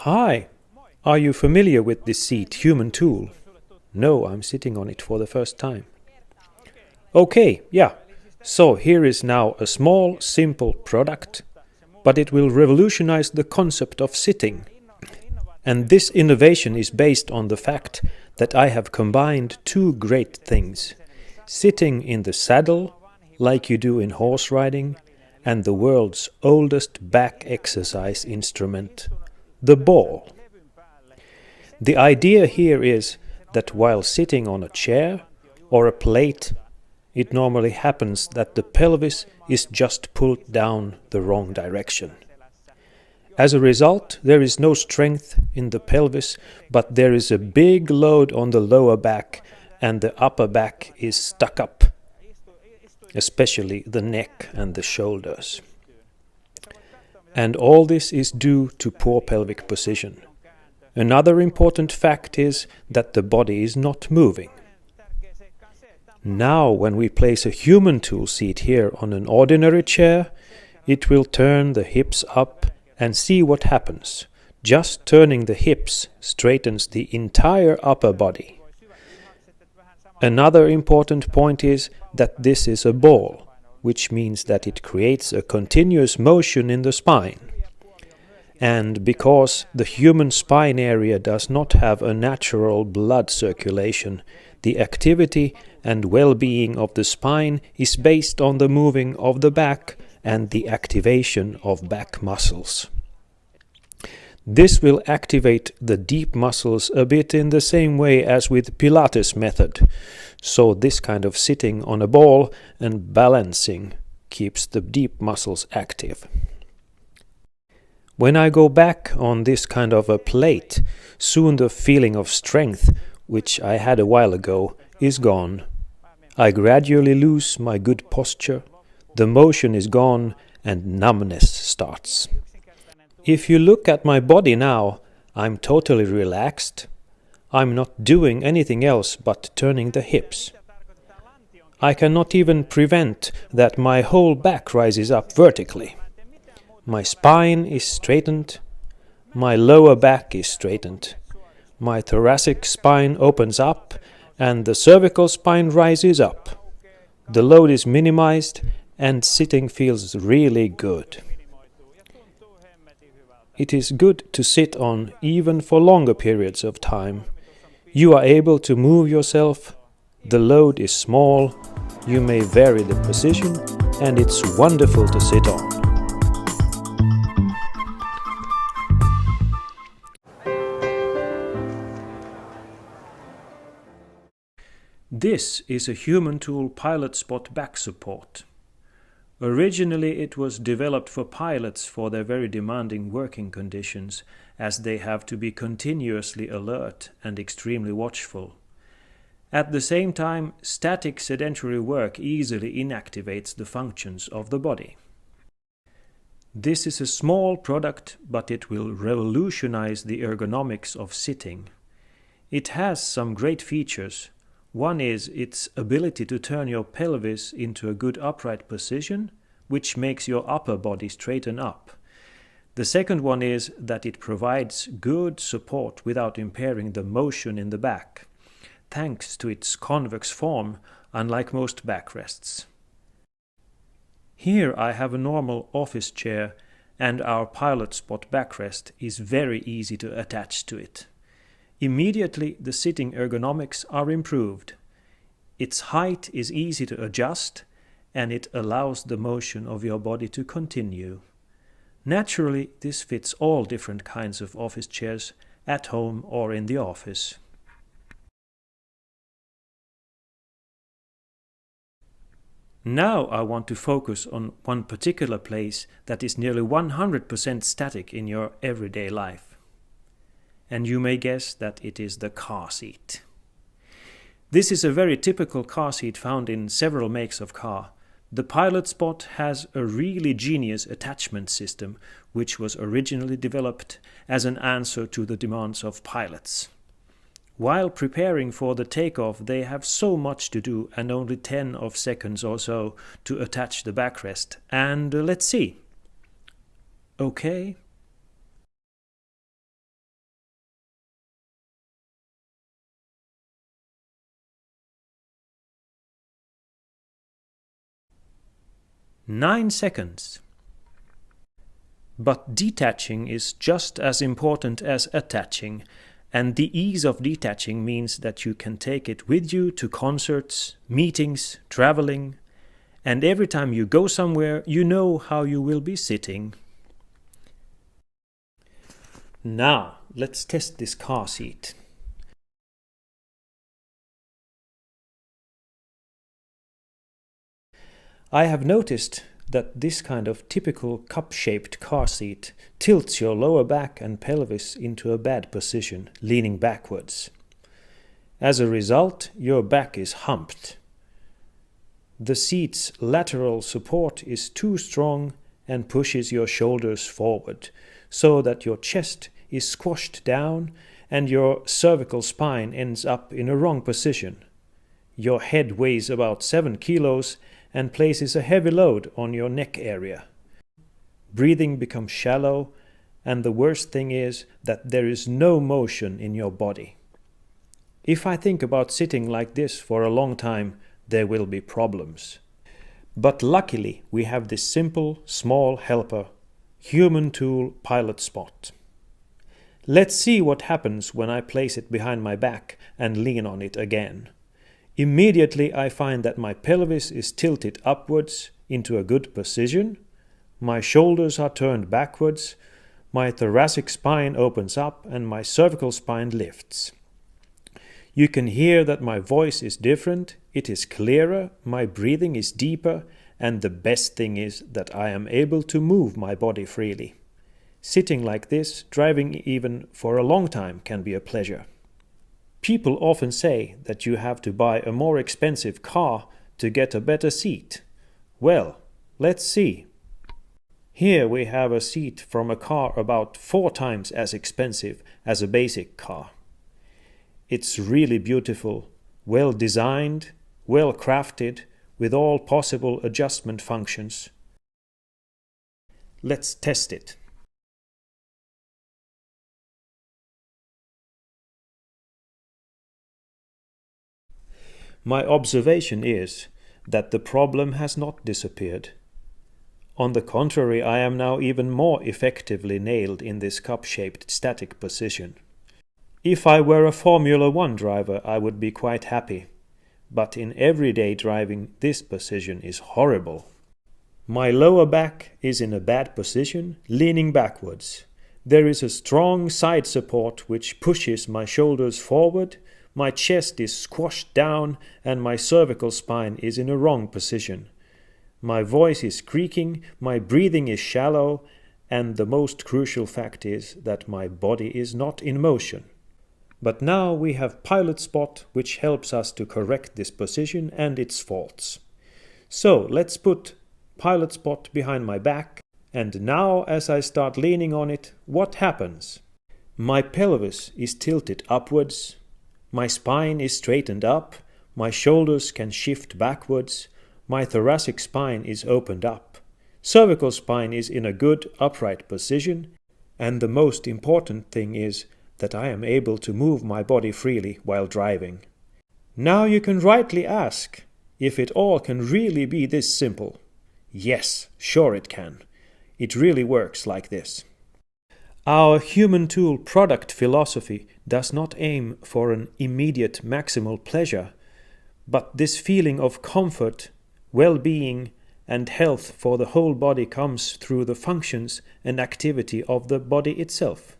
Hi, are you familiar with this seat, Humantool? No, I'm sitting on it for the first time. Okay, yeah. So here is now a small, simple product, but it will revolutionize the concept of sitting. And this innovation is based on the fact that I have combined two great things: sitting in the saddle, like you do in horse riding, and the world's oldest back exercise instrument, the ball. The idea here is that while sitting on a chair or a plate, it normally happens that the pelvis is just pulled down the wrong direction. As a result, there is no strength in the pelvis, but there is a big load on the lower back, and the upper back is stuck up, especially the neck and the shoulders. And all this is due to poor pelvic position. Another important fact is that the body is not moving. Now, when we place a Humantool seat here on an ordinary chair, it will turn the hips up and see what happens. Just turning the hips straightens the entire upper body. Another important point is that this is a ball, which means that it creates a continuous motion in the spine. And because the human spine area does not have a natural blood circulation, the activity and well-being of the spine is based on the moving of the back and the activation of back muscles. This will activate the deep muscles a bit in the same way as with Pilates method. So this kind of sitting on a ball and balancing keeps the deep muscles active. When I go back on this kind of a plate, soon the feeling of strength, which I had a while ago, is gone. I gradually lose my good posture, the motion is gone, and numbness starts. If you look at my body now, I'm totally relaxed. I'm not doing anything else but turning the hips. I cannot even prevent that my whole back rises up vertically. My spine is straightened, my lower back is straightened, my thoracic spine opens up and the cervical spine rises up. The load is minimized and sitting feels really good. It is good to sit on even for longer periods of time. You are able to move yourself, the load is small, you may vary the position, and it's wonderful to sit on. This is a Humantool Pilot Spot back support. Originally it was developed for pilots for their very demanding working conditions, as they have to be continuously alert and extremely watchful. At the same time, static sedentary work easily inactivates the functions of the body. This is a small product, but it will revolutionize the ergonomics of sitting. It has some great features. One is its ability to turn your pelvis into a good upright position, which makes your upper body straighten up. The second one is that it provides good support without impairing the motion in the back, thanks to its convex form, unlike most backrests. Here I have a normal office chair, and our Pilot Spot backrest is very easy to attach to it. Immediately the sitting ergonomics are improved. Its height is easy to adjust, and it allows the motion of your body to continue. Naturally, this fits all different kinds of office chairs, at home or in the office. Now I want to focus on one particular place that is nearly 100% static in your everyday life. And you may guess that it is the car seat. This is a very typical car seat found in several makes of car. The Pilot Spot has a really genius attachment system, which was originally developed as an answer to the demands of pilots. While preparing for the takeoff, they have so much to do and only 10 seconds or so to attach the backrest. And let's see. Okay. 9 seconds. But detaching is just as important as attaching, and the ease of detaching means that you can take it with you to concerts, meetings, traveling, and every time you go somewhere, you know how you will be sitting. Now, let's test this car seat. I have noticed that this kind of typical cup-shaped car seat tilts your lower back and pelvis into a bad position, leaning backwards. As a result, your back is humped. The seat's lateral support is too strong and pushes your shoulders forward, so that your chest is squashed down and your cervical spine ends up in a wrong position. Your head weighs about 7 kilos and places a heavy load on your neck area. Breathing becomes shallow, and the worst thing is that there is no motion in your body. If I think about sitting like this for a long time, there will be problems. But luckily we have this simple, small helper, Humantool Pilot Spot. Let's see what happens when I place it behind my back and lean on it again. Immediately I find that my pelvis is tilted upwards into a good position, my shoulders are turned backwards, my thoracic spine opens up and my cervical spine lifts. You can hear that my voice is different, it is clearer, my breathing is deeper, and the best thing is that I am able to move my body freely. Sitting like this, driving even for a long time, can be a pleasure. People often say that you have to buy a more expensive car to get a better seat. Well, let's see. Here we have a seat from a car about 4 times as expensive as a basic car. It's really beautiful, well designed, well crafted, with all possible adjustment functions. Let's test it. My observation is that the problem has not disappeared. On the contrary, I am now even more effectively nailed in this cup-shaped static position. If I were a Formula 1 driver, I would be quite happy. But in everyday driving, this position is horrible. My lower back is in a bad position, leaning backwards. There is a strong side support which pushes my shoulders forward, my chest is squashed down, and my cervical spine is in a wrong position. My voice is creaking, my breathing is shallow, and the most crucial fact is that my body is not in motion. But now we have Pilot Spot, which helps us to correct this position and its faults. So let's put Pilot Spot behind my back, and now as I start leaning on it, what happens? My pelvis is tilted upwards, my spine is straightened up, my shoulders can shift backwards, my thoracic spine is opened up, cervical spine is in a good upright position, and the most important thing is that I am able to move my body freely while driving. Now you can rightly ask if it all can really be this simple. Yes, sure it can. It really works like this. Our Humantool product philosophy does not aim for an immediate maximal pleasure, but this feeling of comfort, well-being, and health for the whole body comes through the functions and activity of the body itself.